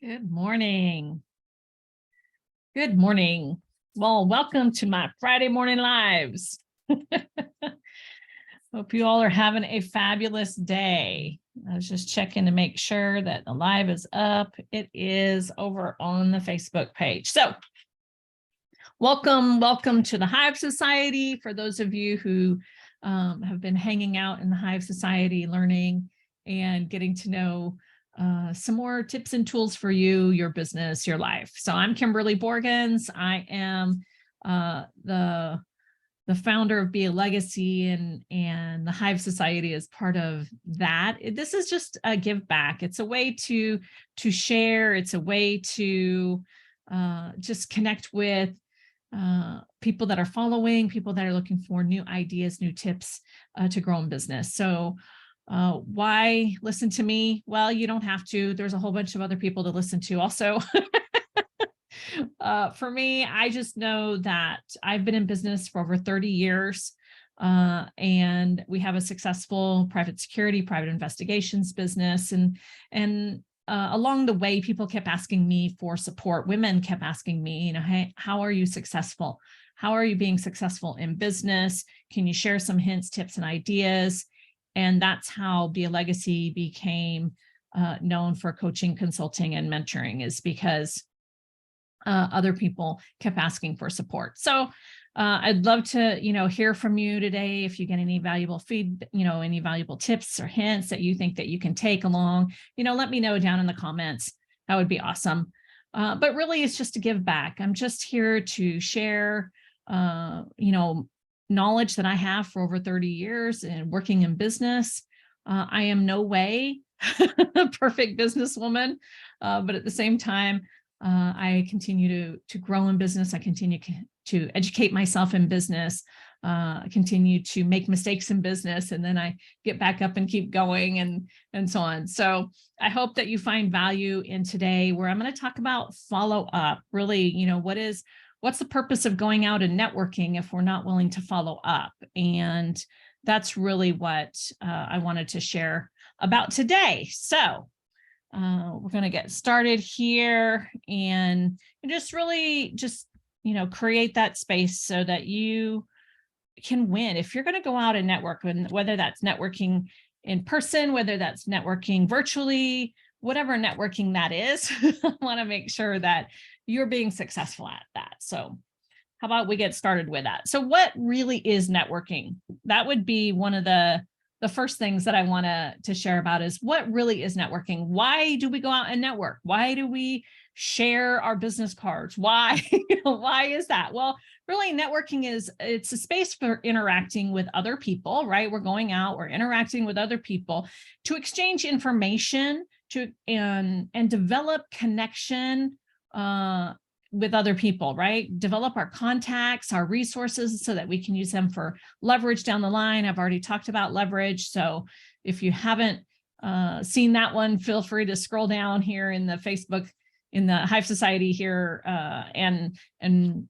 Good morning. Good morning. Well, welcome to my Friday morning lives. Hope you all are having a fabulous day. I was just checking to make sure that the live is up. It is over on the Facebook page. So welcome to the Hive Society. For those of you who have been hanging out in the Hive Society, learning and getting to know some more tips and tools for you, your business, your life. So I'm Kimberly Borgens. I am the founder of Be a Legacy, and the Hive Society is part of that. This is just a give back. It's a way to share. It's a way to just connect with people that are following, people that are looking for new ideas, new tips to grow in business. So why listen to me? Well, you don't have to. There's a whole bunch of other people to listen to also. For me, I just know that I've been in business for over 30 years, and we have a successful private security, private investigations business. And along the way, people kept asking me for support. Women kept asking me, hey, how are you successful? How are you being successful in business? Can you share some hints, tips, and ideas? And that's how Be a Legacy became known for coaching, consulting, and mentoring, is because other people kept asking for support. So I'd love to, hear from you today. If you get any valuable feedback, any valuable tips or hints that you think that you can take along, let me know down in the comments. That would be awesome. But really, it's just to give back. I'm just here to share, knowledge that I have for over 30 years and working in business. I am no way a perfect businesswoman, but at the same time, I continue to grow in business. I continue to educate myself in business, continue to make mistakes in business, and then I get back up and keep going and so on. So I hope that you find value in today, where I'm going to talk about follow up. Really, what's the purpose of going out and networking if we're not willing to follow up? And that's really what I wanted to share about today. So we're going to get started here and just really create that space so that you can win. If you're going to go out and network, and whether that's networking in person, whether that's networking virtually, whatever networking that is, I want to make sure that you're being successful at that. So how about we get started with that? So what really is networking? That would be one of the first things that I want to share about, is what really is networking. Why do we go out and network? Why do we share our business cards? Why? Why is that? Well, really, networking it's a space for interacting with other people, right? We're going out, we're interacting with other people to exchange information, and develop connection with other people, right? Develop our contacts, our resources, so that we can use them for leverage down the line. I've already talked about leverage. So if you haven't seen that one, feel free to scroll down here in the Facebook, in the Hive Society here, and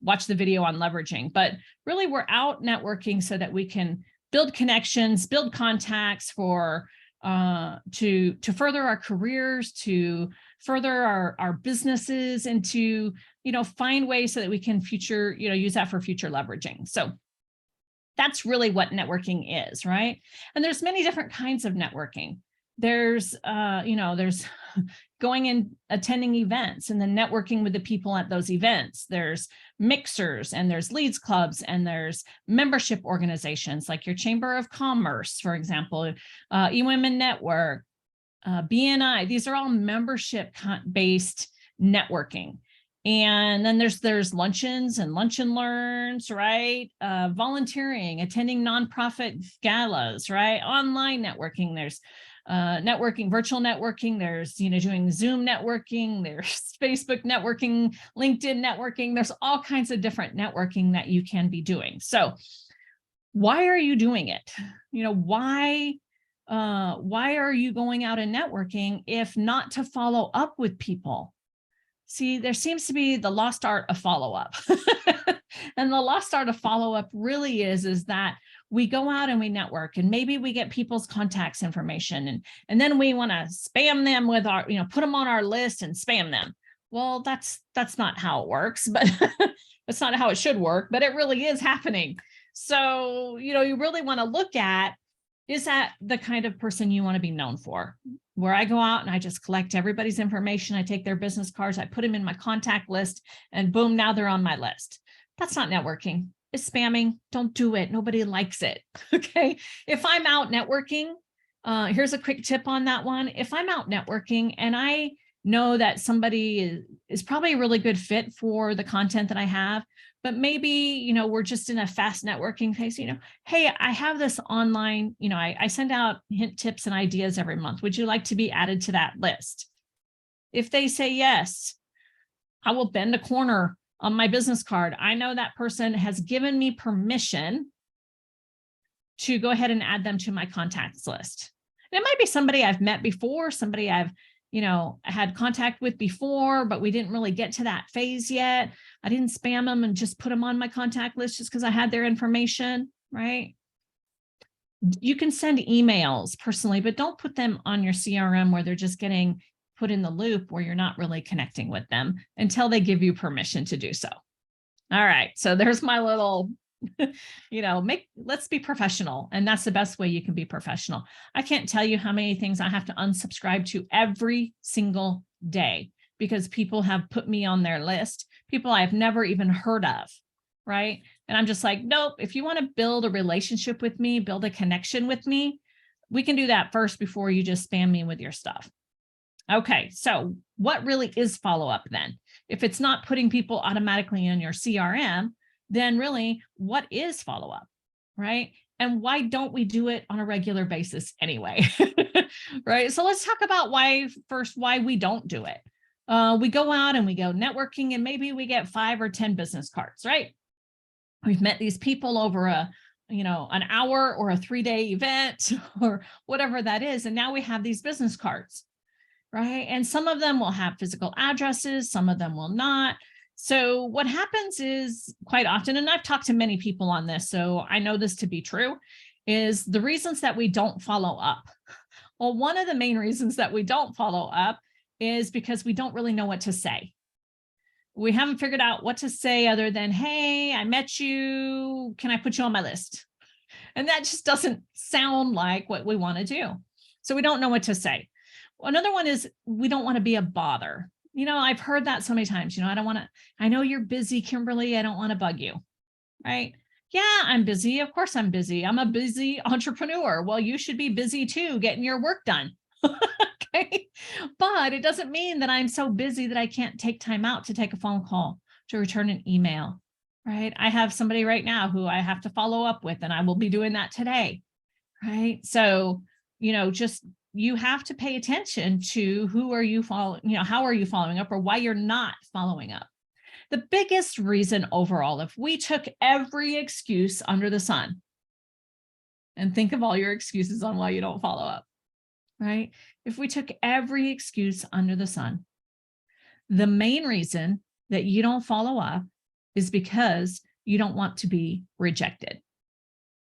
watch the video on leveraging. But really, we're out networking so that we can build connections, build contacts for to further our careers, to further our businesses, and to find ways so that we can use that for future leveraging. So that's really what networking is, right? And there's many different kinds of networking. There's there's going and attending events and then networking with the people at those events. There's mixers, and there's leads clubs, and there's membership organizations like your Chamber of Commerce, for example, eWomen Network, BNI. These are all membership-based networking. And then there's luncheons and lunch and learns, right? Volunteering, attending nonprofit galas, right? Online networking. There's networking, virtual networking. There's, doing Zoom networking. There's Facebook networking, LinkedIn networking. There's all kinds of different networking that you can be doing. So why are you doing it? Why are you going out and networking if not to follow up with people? See, there seems to be the lost art of follow-up. And the lost art of follow-up really is that we go out and we network, and maybe we get people's contacts information, and then we want to spam them with our, put them on our list and spam them. Well, that's not how it works, but that's not how it should work, but it really is happening. So, you really want to look at, is that the kind of person you want to be known for? Where I go out and I just collect everybody's information. I take their business cards, I put them in my contact list, and boom, now they're on my list. That's not networking. It's spamming. Don't do it. Nobody likes it. Okay. If I'm out networking, here's a quick tip on that one. If I'm out networking and I know that somebody is probably a really good fit for the content that I have, but maybe, we're just in a fast networking phase, hey, I have this online, I send out hint tips and ideas every month. Would you like to be added to that list? If they say yes, I will bend a corner on my business card. I know that person has given me permission to go ahead and add them to my contacts list. And it might be somebody I've met before, somebody I've had contact with before, but we didn't really get to that phase yet. I didn't spam them and just put them on my contact list just because I had their information, right? You can send emails personally, but don't put them on your CRM where they're just getting put in the loop where you're not really connecting with them until they give you permission to do so. All right. So there's my little, let's be professional. And that's the best way you can be professional. I can't tell you how many things I have to unsubscribe to every single day because people have put me on their list, people I've never even heard of, right? And I'm just like, nope, if you want to build a relationship with me, build a connection with me, we can do that first before you just spam me with your stuff. Okay, so what really is follow-up then? If it's not putting people automatically in your CRM, then really what is follow-up, right? And why don't we do it on a regular basis anyway, right? So let's talk about why we don't do it. We go out and we go networking and maybe we get 5 or 10 business cards, right? We've met these people over an hour or a 3-day event or whatever that is. And now we have these business cards, right? And some of them will have physical addresses, some of them will not. So what happens is quite often, and I've talked to many people on this, so I know this to be true, is the reasons that we don't follow up. Well, one of the main reasons that we don't follow up is because we don't really know what to say. We haven't figured out what to say other than, hey, I met you. Can I put you on my list? And that just doesn't sound like what we want to do. So we don't know what to say. Another one is we don't want to be a bother. I've heard that so many times, I know you're busy, Kimberly. I don't want to bug you, right? Yeah, I'm busy. Of course I'm busy. I'm a busy entrepreneur. Well, you should be busy too, getting your work done. Okay. But it doesn't mean that I'm so busy that I can't take time out to take a phone call, to return an email, right? I have somebody right now who I have to follow up with, and I will be doing that today, right? So, you have to pay attention to who are you following, how are you following up or why you're not following up. The biggest reason overall, if we took every excuse under the sun and think of all your excuses on why you don't follow up, right? If we took every excuse under the sun, the main reason that you don't follow up is because you don't want to be rejected.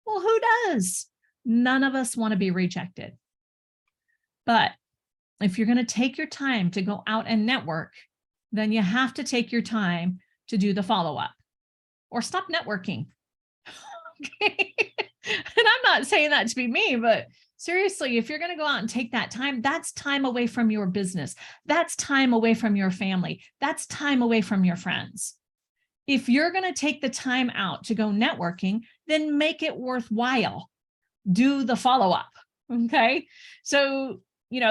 Well, who does? None of us want to be rejected. But if you're going to take your time to go out and network, then you have to take your time to do the follow-up or stop networking. Okay. And I'm not saying that to be me, but seriously, if you're going to go out and take that time, that's time away from your business. That's time away from your family. That's time away from your friends. If you're going to take the time out to go networking, then make it worthwhile. Do the follow-up. Okay. So,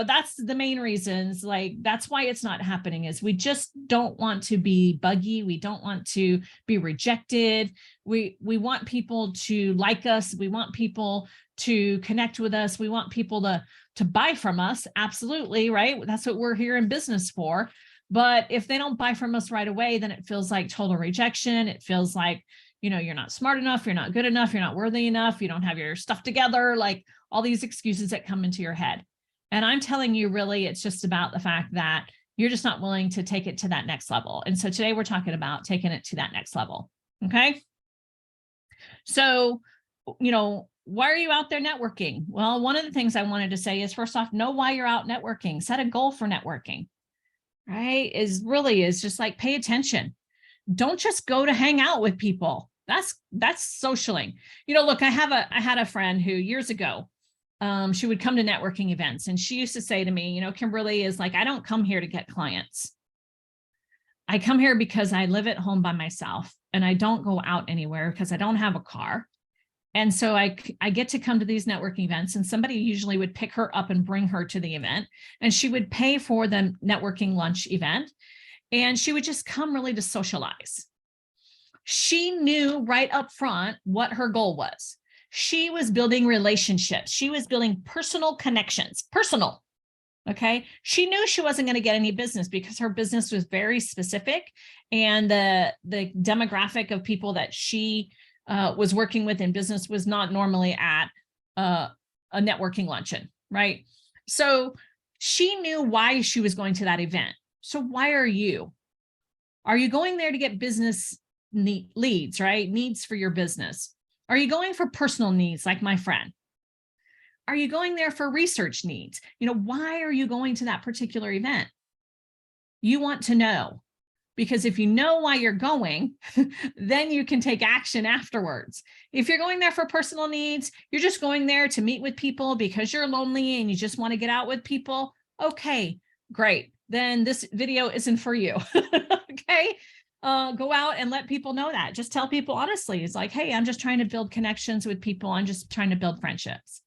that's the main reasons, that's why it's not happening, is we just don't want to be buggy. We don't want to be rejected. We want people to like us. We want people to connect with us. We want people to buy from us. Absolutely. Right. That's what we're here in business for. But if they don't buy from us right away, then it feels like total rejection. It feels like, you're not smart enough. You're not good enough. You're not worthy enough. You don't have your stuff together. Like all these excuses that come into your head. And I'm telling you, really, it's just about the fact that you're just not willing to take it to that next level. And so today we're talking about taking it to that next level. Okay. So, why are you out there networking? Well, one of the things I wanted to say is, first off, know why you're out networking. Set a goal for networking, right? Is just like, pay attention. Don't just go to hang out with people. That's socialing. Look, I had a friend who years ago, she would come to networking events, and she used to say to me, Kimberly, is like, I don't come here to get clients. I come here because I live at home by myself and I don't go out anywhere because I don't have a car. And so I get to come to these networking events, and somebody usually would pick her up and bring her to the event, and she would pay for the networking lunch event, and she would just come really to socialize. She knew right up front what her goal was. She was building relationships. She was building personal connections, personal. Okay. She knew she wasn't going to get any business because her business was very specific, and the demographic of people that she was working with in business was not normally at a networking luncheon, right? So she knew why she was going to that event. So why are you? Are you going there to get business leads, right? Needs for your business? Are you going for personal needs like my friend? Are you going there for research needs? Why are you going to that particular event? You want to know, because if you know why you're going, then you can take action afterwards. If you're going there for personal needs, you're just going there to meet with people because you're lonely and you just want to get out with people. Okay, great. Then this video isn't for you. Okay. Go out and let people know that. Just tell people honestly, it's like, hey, I'm just trying to build connections with people. I'm just trying to build friendships.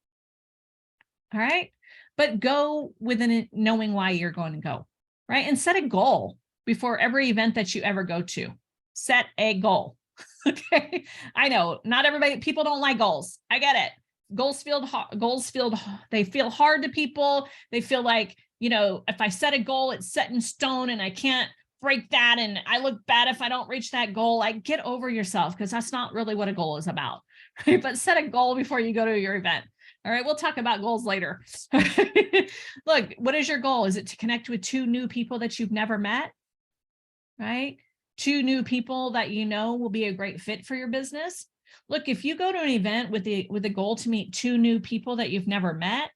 All right. But go with knowing why you're going to go, right? And set a goal before every event that you ever go to. Set a goal. Okay. I know not everybody, people don't like goals. I get it. Goals feel, they feel hard to people. They feel like, if I set a goal, it's set in stone and I can't break that. And I look bad if I don't reach that goal. Like, get over yourself, because that's not really what a goal is about. Right? But set a goal before you go to your event. All right, we'll talk about goals later. Look, what is your goal? Is it to connect with 2 new people that you've never met? Right? 2 new people that will be a great fit for your business. Look, if you go to an event with the goal to meet 2 new people that you've never met,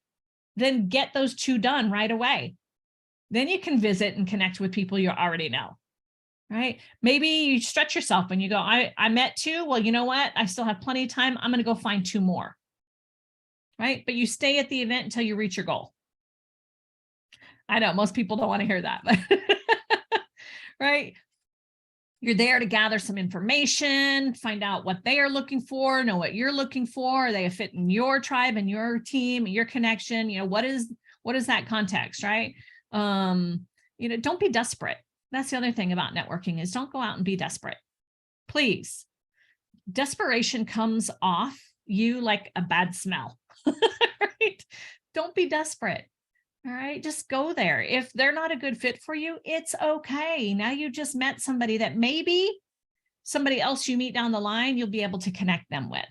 then get those 2 done right away. Then you can visit and connect with people you already know. Right? Maybe you stretch yourself and you go, I met 2. Well, you know what? I still have plenty of time. I'm going to go find 2 more. Right? But you stay at the event until you reach your goal. I know most people don't want to hear that, but right? You're there to gather some information, find out what they are looking for, know what you're looking for. Are they a fit in your tribe and your team, your connection? What is that context, right? Don't be desperate. That's the other thing about networking, is don't go out and be desperate. Please. Desperation comes off you like a bad smell. Right? Don't be desperate. All right. Just go there. If they're not a good fit for you, it's okay. Now you just met somebody that maybe somebody else you meet down the line, you'll be able to connect them with.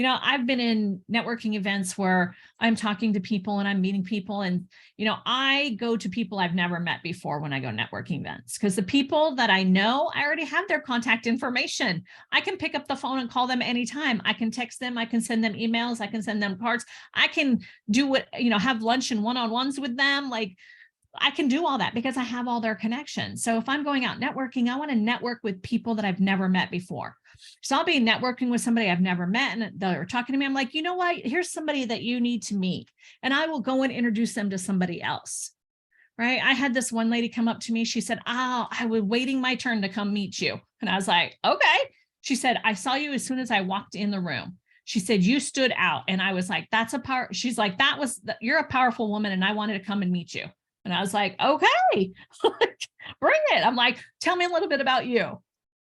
I've been in networking events where I'm talking to people and I'm meeting people, and, I go to people I've never met before when I go networking events, because the people that I know, I already have their contact information. I can pick up the phone and call them anytime. I can text them. I can send them emails. I can send them cards. I can do what, have lunch and one-on-ones with them. Like, I can do all that because I have all their connections. So if I'm going out networking, I want to network with people that I've never met before. So I'll be networking with somebody I've never met, and they're talking to me. I'm like, you know what? Here's somebody that you need to meet. And I will go and introduce them to somebody else. Right? I had this one lady come up to me. She said, I was waiting my turn to come meet you. And I was like, okay. She said, I saw you as soon as I walked in the room. She said, you stood out. And I was like, that's a power. She's like, you're a powerful woman. And I wanted to come and meet you. And I was like, okay, bring it. I'm like, tell me a little bit about you.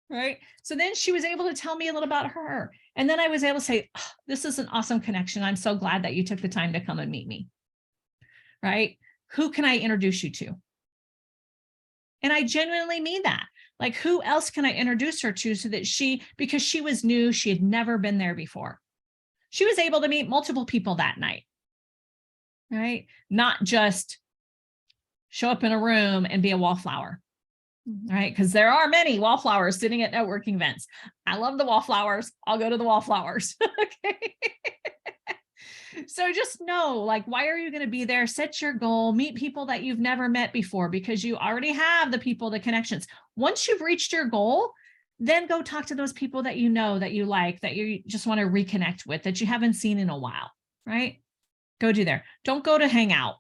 Right. So then she was able to tell me a little about her. And then I was able to say, oh, this is an awesome connection. I'm so glad that you took the time to come and meet me. Right. Who can I introduce you to? And I genuinely mean that. Like, who else can I introduce her to, so that because she was new, she had never been there before. She was able to meet multiple people that night. Right. Not just show up in a room and be a wallflower. right? Because there are many wallflowers sitting at networking events. I love the wallflowers. I'll go to the wallflowers. Okay. So just know, like, why are you going to be there? Set your goal, meet people that you've never met before, because you already have the people, the connections. Once you've reached your goal, then go talk to those people that you know, that you like, that you just want to reconnect with, that you haven't seen in a while, right? Go do there. Don't go to hang out.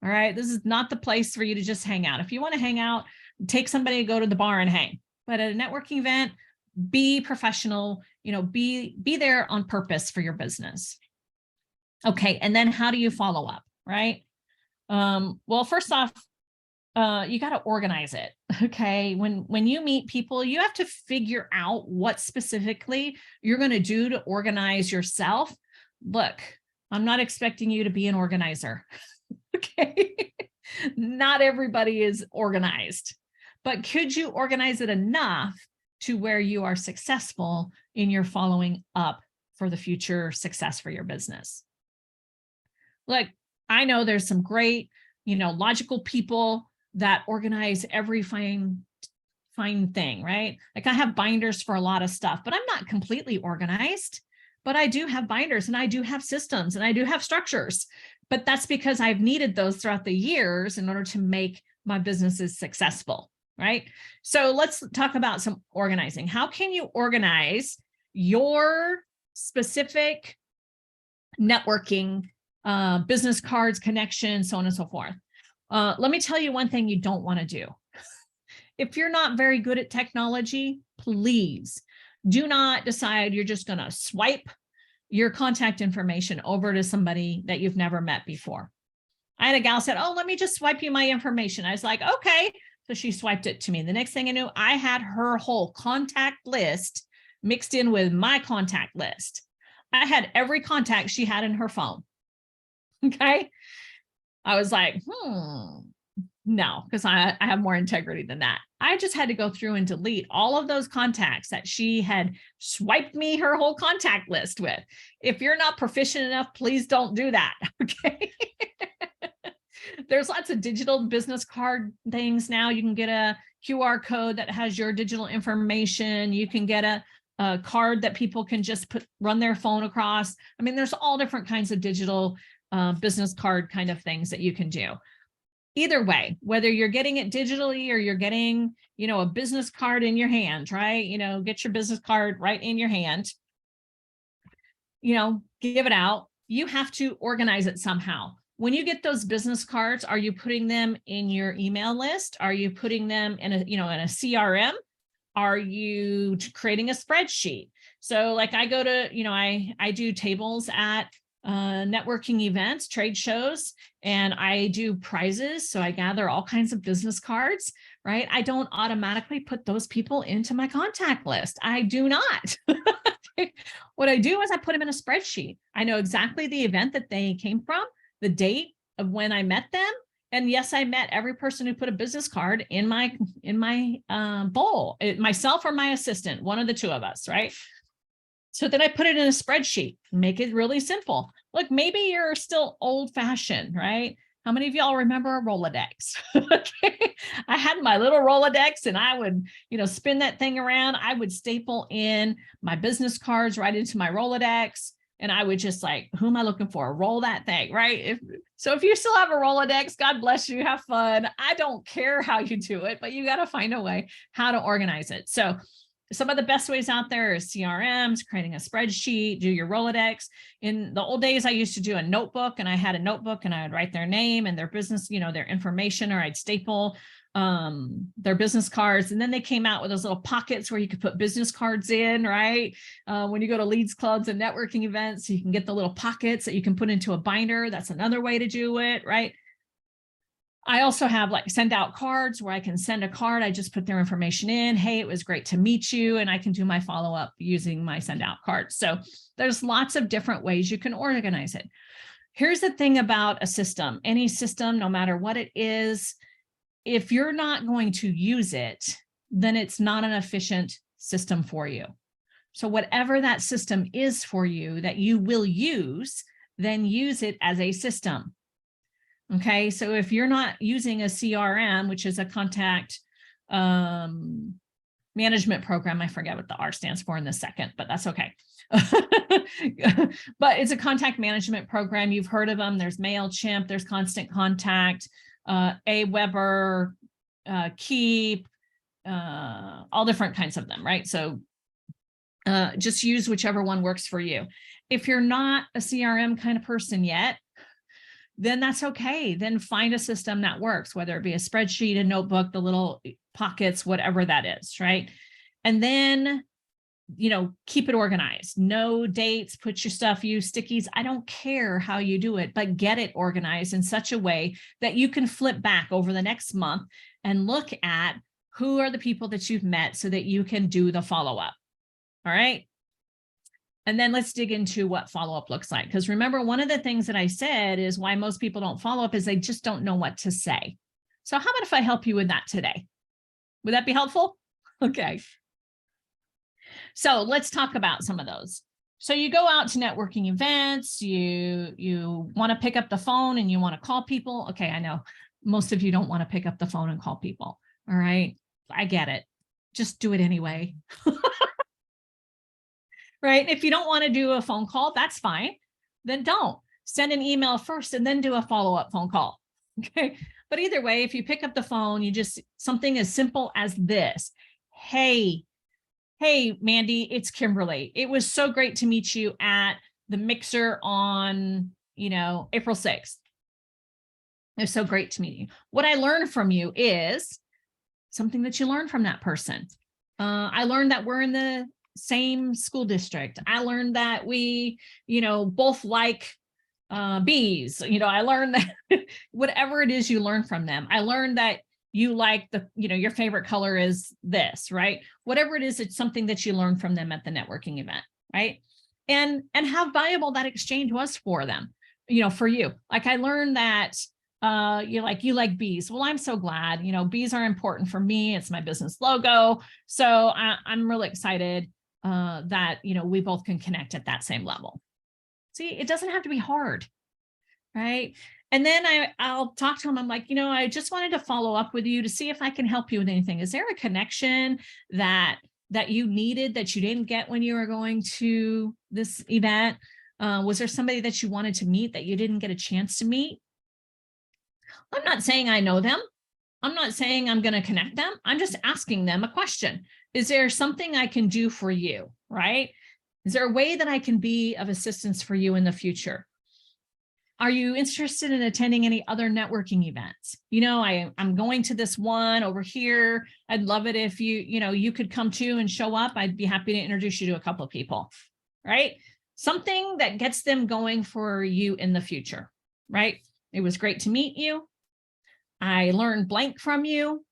All right. This is not the place for you to just hang out. If you want to hang out, take somebody to go to the bar and hang. But at a networking event, be professional, be there on purpose for your business. Okay. And then how do you follow up, right? Well, first off, you got to organize it. Okay. When you meet people, you have to figure out what specifically you're going to do to organize yourself. Look, I'm not expecting you to be an organizer. Okay. Not everybody is organized, but could you organize it enough to where you are successful in your following up for the future success for your business? Look, I know there's some great, logical people that organize every fine thing, right? Like I have binders for a lot of stuff, but I'm not completely organized, but I do have binders and I do have systems and I do have structures, but that's because I've needed those throughout the years in order to make my businesses successful, right? So let's talk about some organizing. How can you organize your specific networking, business cards, connections, so on and so forth? Let me tell you one thing you don't want to do. If you're not very good at technology, please do not decide you're just going to swipe your contact information over to somebody that you've never met before. I had a gal said, oh, let me just swipe you my information. I was like, okay. So she swiped it to me. The next thing I knew, I had her whole contact list mixed in with my contact list. I had every contact she had in her phone. Okay. I was like, no, because I have more integrity than that. I just had to go through and delete all of those contacts that she had swiped me her whole contact list with. If you're not proficient enough, please don't do that. Okay. There's lots of digital business card things now. You can get a QR code that has your digital information. You can get a card that people can just run their phone across. I mean, there's all different kinds of digital business card kind of things that you can do. Either way, whether you're getting it digitally or you're getting, a business card in your hand, right? Get your business card right in your hand, give it out. You have to organize it somehow. When you get those business cards, are you putting them in your email list? Are you putting them in a CRM? Are you creating a spreadsheet? So like I go to, I do tables at networking events, trade shows, and I do prizes. So I gather all kinds of business cards, right? I don't automatically put those people into my contact list. I do not. What I do is I put them in a spreadsheet. I know exactly the event that they came from, the date of when I met them. And yes, I met every person who put a business card in my bowl, myself or my assistant, one of the two of us, right? So then I put it in a spreadsheet, make it really simple. Look, maybe you're still old fashioned, right? How many of y'all remember a Rolodex? Okay. I had my little Rolodex and I would, spin that thing around. I would staple in my business cards right into my Rolodex. And I would just like, who am I looking for? Roll that thing, right? So if you still have a Rolodex, God bless you, have fun. I don't care how you do it, but you got to find a way how to organize it. So some of the best ways out there is CRMs, creating a spreadsheet, do your Rolodex. In the old days, I used to do a notebook, and I had a notebook and I would write their name and their business, their information, or I'd staple their business cards. And then they came out with those little pockets where you could put business cards in, right? When you go to leads clubs and networking events, you can get the little pockets that you can put into a binder. That's another way to do it, right? I also have like send out cards where I can send a card. I just put their information in. Hey, it was great to meet you. And I can do my follow-up using my send out cards. So there's lots of different ways you can organize it. Here's the thing about a system, any system, no matter what it is, if you're not going to use it, then it's not an efficient system for you. So whatever that system is for you that you will use, then use it as a system. Okay, so if you're not using a CRM, which is a contact management program. I forget what the R stands for in this second, but that's okay. But it's a contact management program. You've heard of them. There's MailChimp, there's Constant Contact, Aweber, Keep, all different kinds of them, right? So just use whichever one works for you. If you're not a CRM kind of person yet, then that's okay. Then find a system that works, whether it be a spreadsheet, a notebook, the little pockets, whatever that is, right? And then, keep it organized. No dates, put your stuff, use stickies. I don't care how you do it, but get it organized in such a way that you can flip back over the next month and look at who are the people that you've met so that you can do the follow-up. All right. And then let's dig into what follow-up looks like. Because remember, one of the things that I said is why most people don't follow up is they just don't know what to say. So how about if I help you with that today? Would that be helpful? Okay. So let's talk about some of those. So you go out to networking events, you want to pick up the phone and you want to call people. Okay, I know most of you don't want to pick up the phone and call people. All right, I get it. Just do it anyway. Right? If you don't want to do a phone call, that's fine. Then don't. Send an email first and then do a follow-up phone call. Okay. But either way, if you pick up the phone, you just something as simple as this. Hey, Mandy, it's Kimberly. It was so great to meet you at the Mixer on, April 6th. It was so great to meet you. What I learned from you is something that you learned from that person. I learned that we're in the same school district. I learned that we, both like bees. I learned that whatever it is you learn from them. I learned that you like your favorite color is this, right? Whatever it is, it's something that you learn from them at the networking event, right? And how valuable that exchange was for them, for you. Like I learned that you like bees. Well, I'm so glad, bees are important for me. It's my business logo. So I'm really excited that, we both can connect at that same level. See, it doesn't have to be hard, right? And then I'll talk to them. I'm like, I just wanted to follow up with you to see if I can help you with anything. Is there a connection that you needed that you didn't get when you were going to this event? Was there somebody that you wanted to meet that you didn't get a chance to meet? I'm not saying I know them. I'm not saying I'm going to connect them. I'm just asking them a question. Is there something I can do for you, right? Is there a way that I can be of assistance for you in the future? Are you interested in attending any other networking events? I'm going to this one over here. I'd love it if you could come too and show up. I'd be happy to introduce you to a couple of people, right? Something that gets them going for you in the future, right? It was great to meet you. I learned blank from you,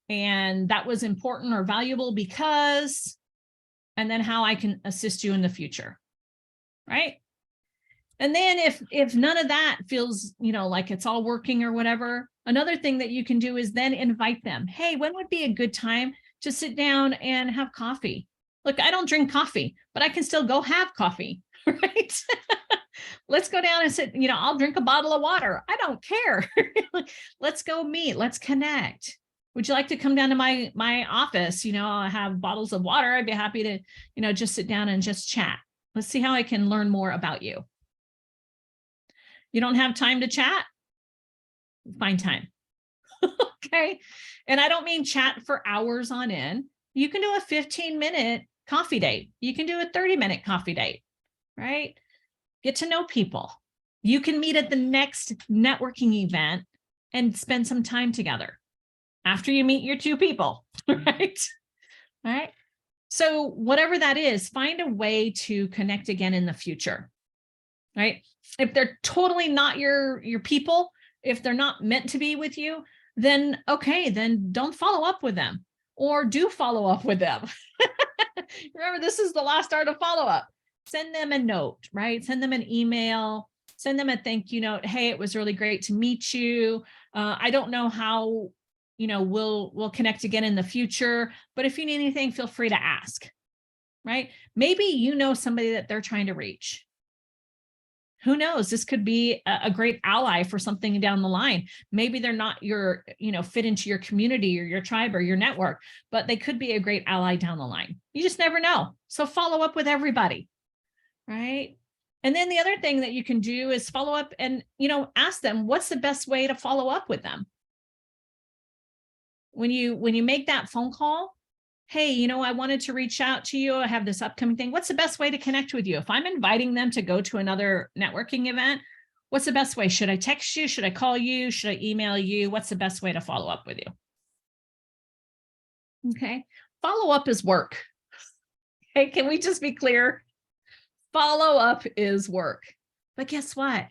and that was important or valuable because, and then how I can assist you in the future, right? And then if none of that feels, like it's all working or whatever, another thing that you can do is then invite them. Hey, when would be a good time to sit down and have coffee? Look, I don't drink coffee, but I can still go have coffee, right? Let's go down and sit, I'll drink a bottle of water. I don't care. Let's go meet. Let's connect. Would you like to come down to my office? I have bottles of water. I'd be happy to, just sit down and just chat. Let's see how I can learn more about you. You don't have time to chat? Find time. Okay. And I don't mean chat for hours on end. You can do a 15-minute coffee date. You can do a 30-minute coffee date, right? Get to know people. You can meet at the next networking event and spend some time together after you meet your two people, right? All right. So whatever that is, find a way to connect again in the future, right? If they're totally not your people, if they're not meant to be with you, then okay, then don't follow up with them, or do follow up with them. Remember, this is the last art of follow-up. Send them a note, right? Send them an email, send them a thank you note. Hey, it was really great to meet you. I don't know how, we'll connect again in the future, but if you need anything, feel free to ask, right? Maybe somebody that they're trying to reach. Who knows? This could be a great ally for something down the line. Maybe they're not your, fit into your community or your tribe or your network, but they could be a great ally down the line. You just never know. So follow up with everybody, right? And then the other thing that you can do is follow up and, ask them, what's the best way to follow up with them? When you make that phone call, hey, I wanted to reach out to you. I have this upcoming thing. What's the best way to connect with you? If I'm inviting them to go to another networking event, what's the best way? Should I text you? Should I call you? Should I email you? What's the best way to follow up with you? Okay. Follow up is work. Okay. Can we just be clear? Follow up is work. But guess what?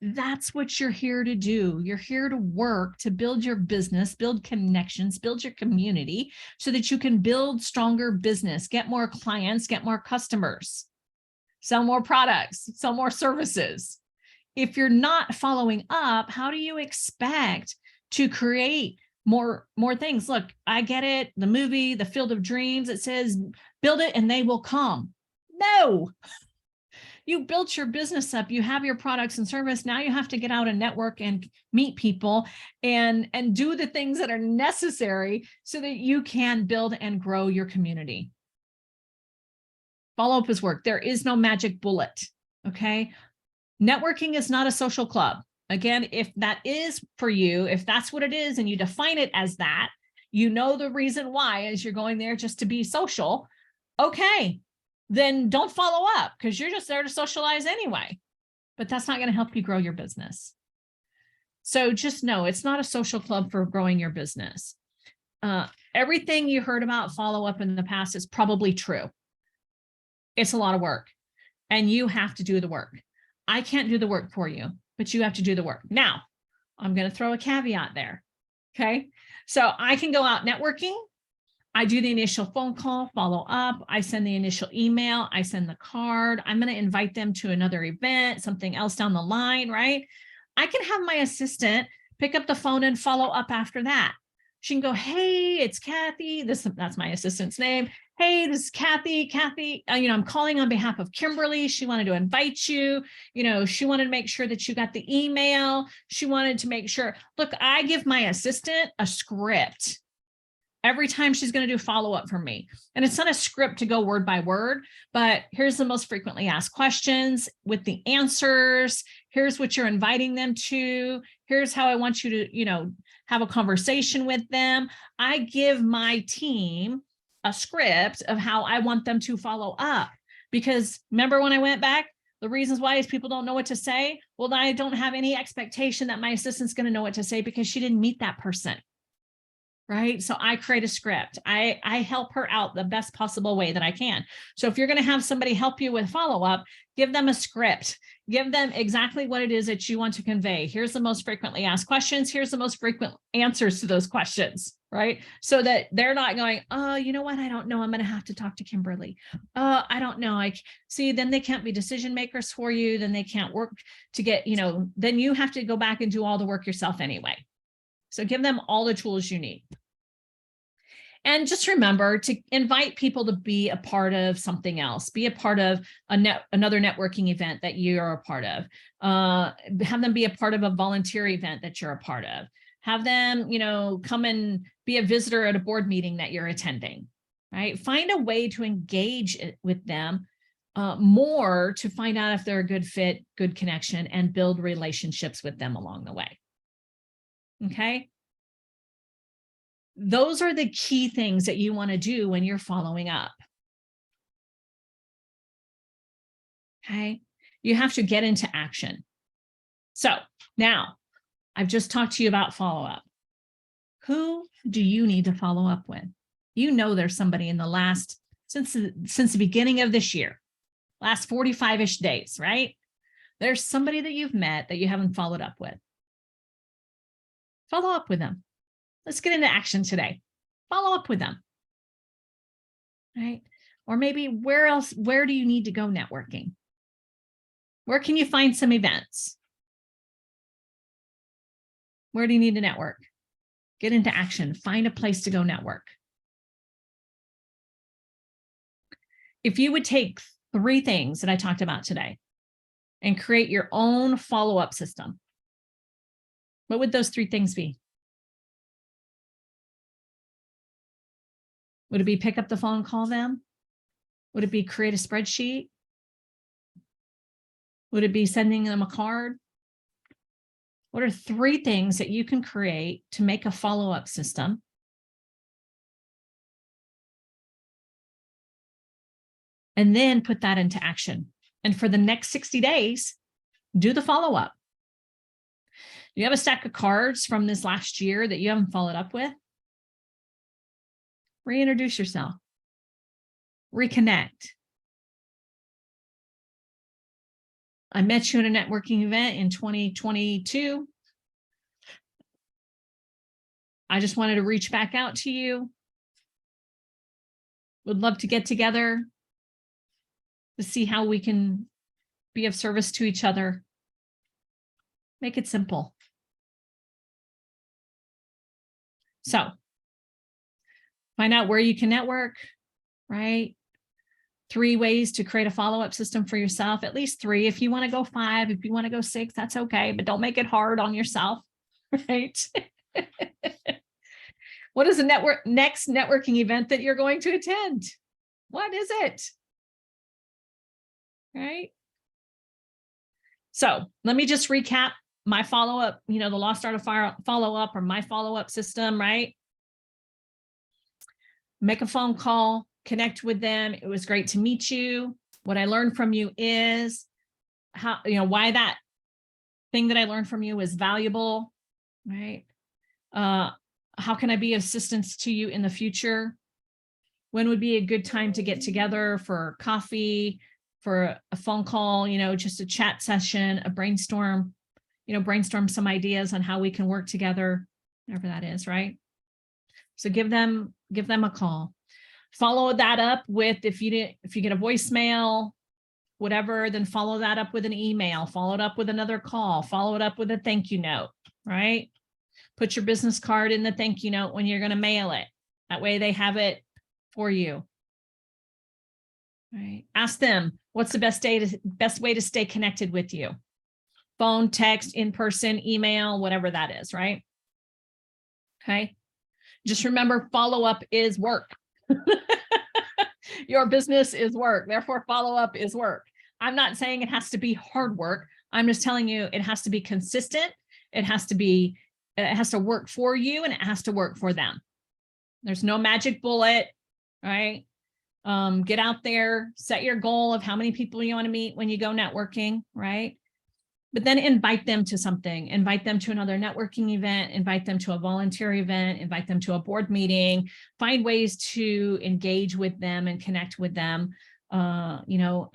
That's what you're here to do. You're here to work, to build your business, build connections, build your community so that you can build stronger business, get more clients, get more customers, sell more products, sell more services. If you're not following up, how do you expect to create more things? Look, I get it. The movie, The Field of Dreams, it says, build it and they will come. No. You built your business up, you have your products and service. Now you have to get out and network and meet people and do the things that are necessary so that you can build and grow your community. Follow up is work. There is no magic bullet. Okay. Networking is not a social club. Again, if that is for you, if that's what it is, and you define it as that, the reason why is you're going there just to be social. Okay. Then don't follow up because you're just there to socialize anyway. But that's not going to help you grow your business. So just know it's not a social club for growing your business. Everything you heard about follow up in the past is probably true. It's a lot of work and you have to do the work. I can't do the work for you, but you have to do the work. Now, I'm going to throw a caveat there. Okay. So I can go out networking. I do the initial phone call, follow up. I send the initial email. I send the card. I'm going to invite them to another event, something else down the line, right? I can have my assistant pick up the phone and follow up after that. She can go, hey, it's Kathy. That's my assistant's name. Hey, this is Kathy. Kathy, I'm calling on behalf of Kimberly. She wanted to invite you. She wanted to make sure that you got the email. She wanted to make sure. Look, I give my assistant a script every time she's going to do follow-up for me. And it's not a script to go word by word, but here's the most frequently asked questions with the answers. Here's what you're inviting them to. Here's how I want you to, have a conversation with them. I give my team a script of how I want them to follow up. Because remember when I went back, the reasons why is people don't know what to say. Well, I don't have any expectation that my assistant's going to know what to say because she didn't meet that person. Right? So I create a script. I help her out the best possible way that I can. So if you're going to have somebody help you with follow-up, give them a script. Give them exactly what it is that you want to convey. Here's the most frequently asked questions. Here's the most frequent answers to those questions, right? So that they're not going, oh, you know what? I don't know. I'm going to have to talk to Kimberly. I don't know. See, then they can't be decision makers for you. Then they can't work to get, then you have to go back and do all the work yourself anyway. So give them all the tools you need. And just remember to invite people to be a part of something else, be a part of another networking event that you're a part of. Have them be a part of a volunteer event that you're a part of. Have them, come and be a visitor at a board meeting that you're attending, right? Find a way to engage with them more to find out if they're a good fit, good connection, and build relationships with them along the way. Okay. Those are the key things that you want to do when you're following up. Okay. You have to get into action. So now I've just talked to you about follow-up. Who do you need to follow up with? There's somebody in the since the beginning of this year, last 45-ish days, right? There's somebody that you've met that you haven't followed up with. Follow up with them. Let's get into action today. Follow up with them. Right? Or maybe where do you need to go networking? Where can you find some events? Where do you need to network? Get into action. Find a place to go network. If you would take 3 things that I talked about today, and create your own follow-up system. What would those 3 things be? Would it be pick up the phone and call them? Would it be create a spreadsheet? Would it be sending them a card? What are 3 things that you can create to make a follow-up system? And then put that into action. And for the next 60 days, do the follow-up. Do you have a stack of cards from this last year that you haven't followed up with? Reintroduce yourself. Reconnect. I met you at a networking event in 2022. I just wanted to reach back out to you. Would love to get together to see how we can be of service to each other. Make it simple. So find out where you can network, right? 3 ways to create a follow-up system for yourself, at least 3. If you want to go 5, if you want to go 6, that's okay, but don't make it hard on yourself, right? What is the next networking event that you're going to attend? What is it? Right? So let me just recap my follow-up, the Lost Art of follow-up, or my follow-up system, right? Make a phone call, connect with them. It was great to meet you. What I learned from you is how, why that thing that I learned from you is valuable, right? How can I be of assistance to you in the future? When would be a good time to get together for coffee, for a phone call, just a chat session, a brainstorm, brainstorm some ideas on how we can work together, whatever that is, right? So give them a call. Follow that up with, if you get a voicemail, whatever, then follow that up with an email, follow it up with another call, follow it up with a thank you note, right? Put your business card in the thank you note when you're going to mail it. That way they have it for you. Right? Ask them, what's the best way to stay connected with you? Phone, text, in person, email, whatever that is, right? Okay. Just remember, follow-up is work. Your business is work. Therefore, follow-up is work. I'm not saying it has to be hard work. I'm just telling you it has to be consistent. It has to work for you, and it has to work for them. There's no magic bullet, right? Get out there, set your goal of how many people you want to meet when you go networking, right? But then invite them to something, invite them to another networking event, invite them to a volunteer event, invite them to a board meeting, find ways to engage with them and connect with them, and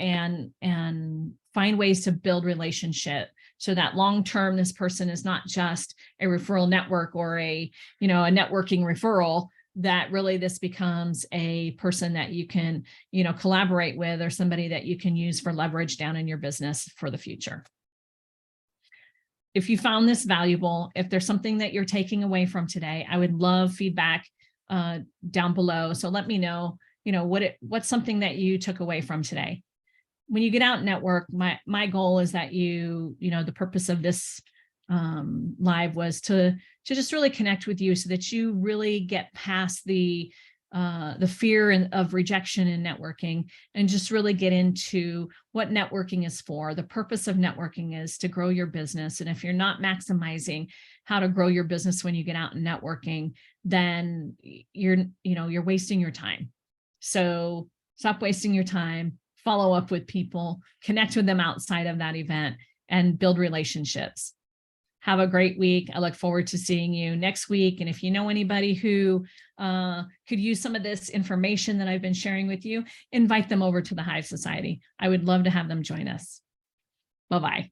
find ways to build relationship so that long-term, this person is not just a referral network or a networking referral, that really this becomes a person that you can, collaborate with, or somebody that you can use for leverage down in your business for the future. If you found this valuable, if there's something that you're taking away from today, I would love feedback down below. So let me know, what's something that you took away from today. When you get out and network, my goal is that the purpose of this live was to just really connect with you so that you really get past the fear of rejection in networking, and just really get into what networking is for. The purpose of networking is to grow your business. And if you're not maximizing how to grow your business when you get out and networking, then you're wasting your time. So stop wasting your time, follow up with people, connect with them outside of that event, and build relationships. Have a great week. I look forward to seeing you next week. And if you know anybody who could use some of this information that I've been sharing with you, invite them over to the Hive Society. I would love to have them join us. Bye-bye.